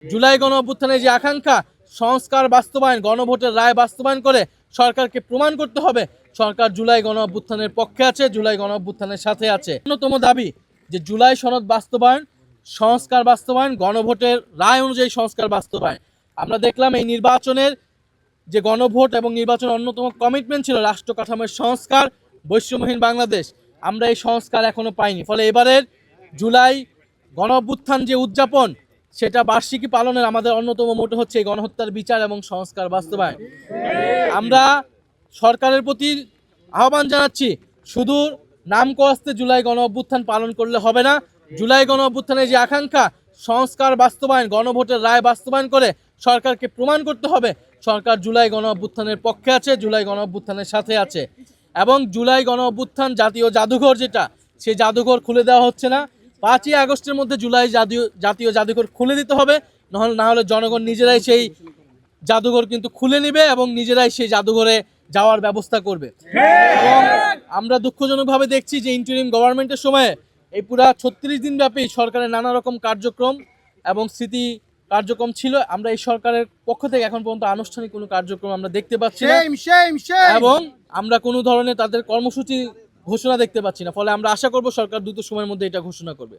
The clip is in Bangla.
জুলাই গণ অভ্যুত্থানের যে আকাঙ্ক্ষা সংস্কার বাস্তবায়ন, গণভোটের রায় বাস্তবায়ন করে সরকারকে প্রমাণ করতে হবে সরকার জুলাই গণ অভ্যুত্থানের পক্ষে আছে, জুলাই গণ অভ্যুত্থানের সাথে আছে। অন্যতম দাবি যে জুলাই সনদ বাস্তবায়ন, সংস্কার বাস্তবায়ন, গণভোটের রায় অনুযায়ী সংস্কার বাস্তবায়ন। আমরা দেখলাম এই নির্বাচনের যে গণভোট এবং নির্বাচনের অন্যতম কমিটমেন্ট ছিল রাষ্ট্র কাঠামোর সংস্কার, বৈষম্যহীন বাংলাদেশ। আমরা এই সংস্কার এখনো পাইনি। ফলে এবারের জুলাই গণ অভ্যুত্থান যে উদযাপন, সেটা বার্ষিকী পালনের আমাদের অন্যতম মোটো হচ্ছে এই গণহত্যার বিচার এবং সংস্কার বাস্তবায়ন। আমরা সরকারের প্রতি আহ্বান জানাচ্ছি, শুধু নাম কস্তে জুলাই গণ অভ্যুত্থান পালন করলে হবে না। জুলাই গণ অভ্যুত্থানের যে আকাঙ্ক্ষা সংস্কার বাস্তবায়ন, গণভোটের রায় বাস্তবায়ন করে সরকারকে প্রমাণ করতে হবে সরকার জুলাই গণ অভ্যুত্থানের পক্ষে আছে, জুলাই গণ অভ্যুত্থানের সাথে আছে। এবং জুলাই গণ অভ্যুত্থান জাতীয় জাদুঘর যেটা, সেই জাদুঘর খুলে দেওয়া হচ্ছে না। 5ই আগস্টের মধ্যে জুলাই জাতীয় জাদুঘর খুলে দিতে হবে, না হলে জনগণ নিজেরাই সেই জাদুঘর কিন্তু খুলে নেবে এবং নিজেরাই সেই জাদুঘরে যাওয়ার ব্যবস্থা করবে। এবং আমরা দুঃখজনকভাবে দেখছি যে ইন্টারিম গভর্নমেন্টের সময়ে এই পুরা 36 দিন ব্যাপী সরকারের নানা রকম কার্যক্রম এবং স্মৃতি কার্যক্রম ছিল। আমরা এই সরকারের পক্ষ থেকে এখন পর্যন্ত আনুষ্ঠানিক কোনো কার্যক্রম আমরা দেখতে পাচ্ছি না এবং আমরা কোনো ধরনের তাদের কর্মসূচি ঘোষণা দেখতে পাচ্ছি না। ফলে আমরা আশা করব সরকার দ্রুত সময়ের মধ্যে এটা ঘোষণা করবে।